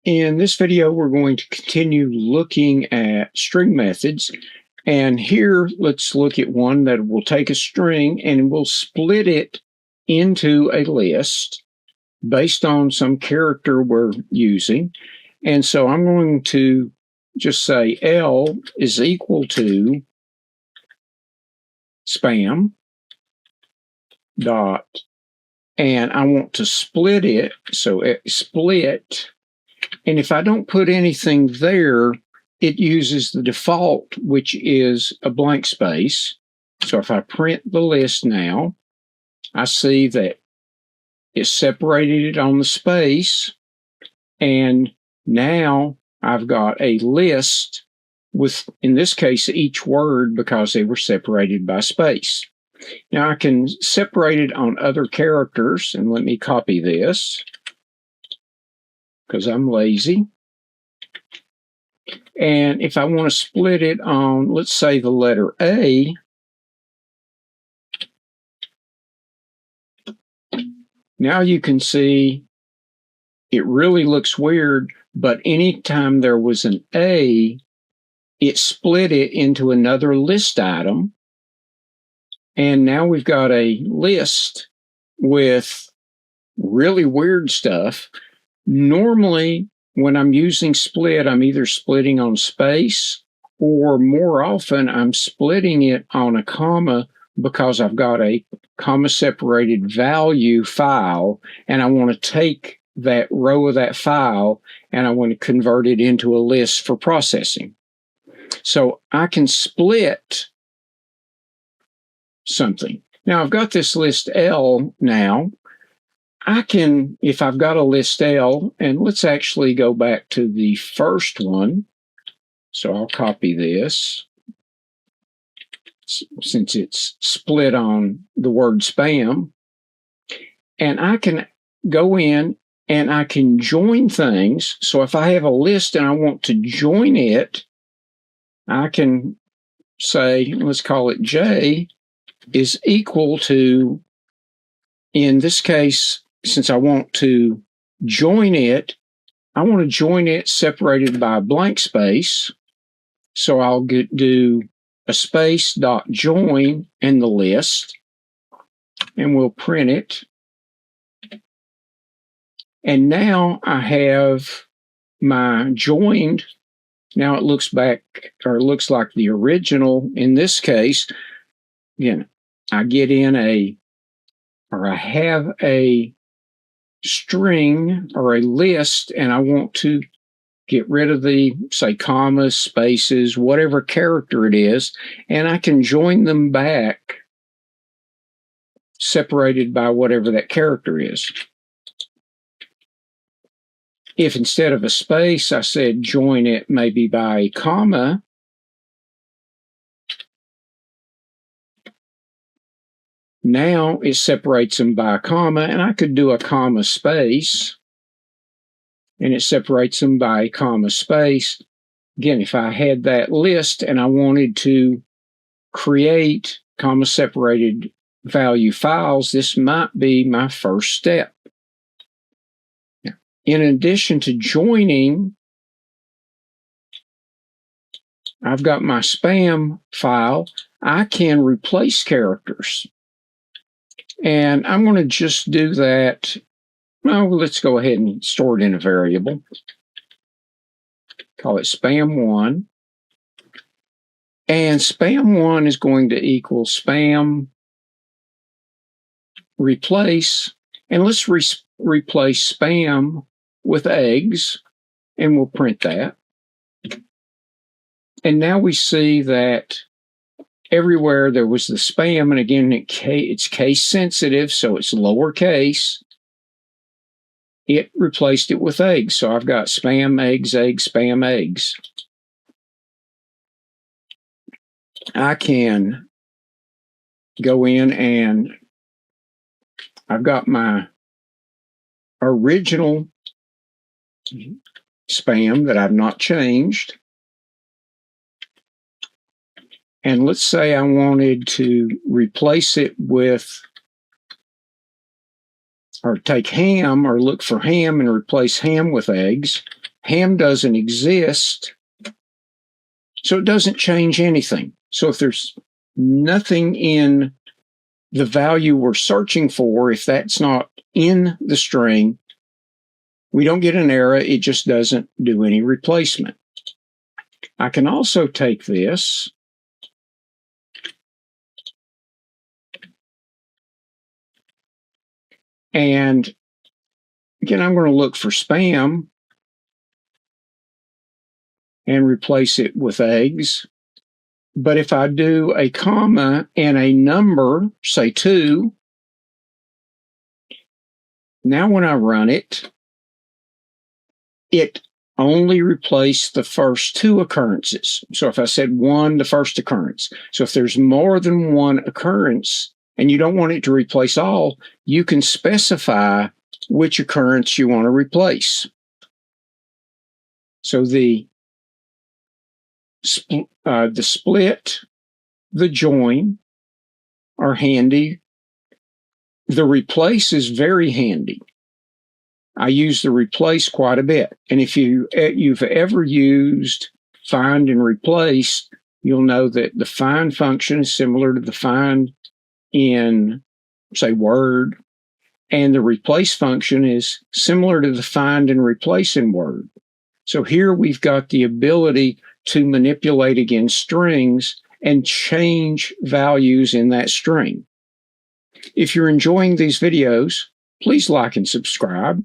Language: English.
In this video, we're going to continue looking at string methods. And here, let's look at one that will take a string and we'll split it into a list based on some character we're using. And so I'm going to just say L is equal to spam dot, and I want to split it. So split. And if I don't put anything there, it uses the default, which is a blank space. So if I print the list now, I see that it's separated it on the space. And now I've got a list with, in this case, each word because they were separated by space. Now I can separate it on other characters, and let me copy this because I'm lazy. And if I want to split it on, let's say, the letter A, now you can see it really looks weird, but anytime there was an A, it split it into another list item. And now we've got a list with really weird stuff. Normally, when I'm using split, I'm either splitting on space, or more often I'm splitting it on a comma because I've got a comma-separated value file, and I want to take that row of that file and I want to convert it into a list for processing. So I can split something. Now I've got this list L now. I can, if I've got a list L, and let's actually go back to the first one. So I'll copy this since it's split on the word spam. And I can go in and I can join things. So if I have a list and I want to join it, I can say, let's call it J is equal to, in this case, since I want to join it, I want to join it separated by a blank space. So I'll do a space dot join in the list, and we'll print it. And now I have my joined. Now it looks back, or it looks like the original. In this case, again, I get in I have a string or a list, and I want to get rid of the, say, commas, spaces, whatever character it is, and I can join them back separated by whatever that character is. If instead of a space, I said join it maybe by a comma, now it separates them by a comma, and I could do a comma space, and it separates them by a comma space. Again, if I had that list and I wanted to create comma-separated value files, this might be my first step. Now, in addition to joining, I've got my spam file. I can replace characters. And I'm going to just do that. Well, let's go ahead and store it in a variable. Call it spam1. And spam1 is going to equal spam replace. And let's replace spam with eggs, and we'll print that. And now we see that everywhere there was the spam, and again, it's case sensitive, so it's lowercase. It replaced it with eggs. So I've got spam, eggs, eggs, spam, eggs. I can go in and I've got my original spam that I've not changed. And let's say I wanted to replace it with, or take ham, or look for ham and replace ham with eggs. ham doesn't exist, so it doesn't change anything. So if there's nothing in the value we're searching for, if that's not in the string, we don't get an error. It just doesn't do any replacement. I can also take this and again, I'm going to look for spam and replace it with eggs. But if I do a comma and a number, say 2, now when I run it, it only replaced the first 2 occurrences. So if I said 1, the first occurrence. So if there's more than 1 occurrence and you don't want it to replace all, you can specify which occurrence you want to replace. So the split, the join are handy. The replace is very handy. I use the replace quite a bit. And if you've ever used find and replace, you'll know that the find function is similar to the find in, say, Word, and the replace function is similar to the find and replace in Word. So here we've got the ability to manipulate against strings and change values in that string. If you're enjoying these videos, please like and subscribe.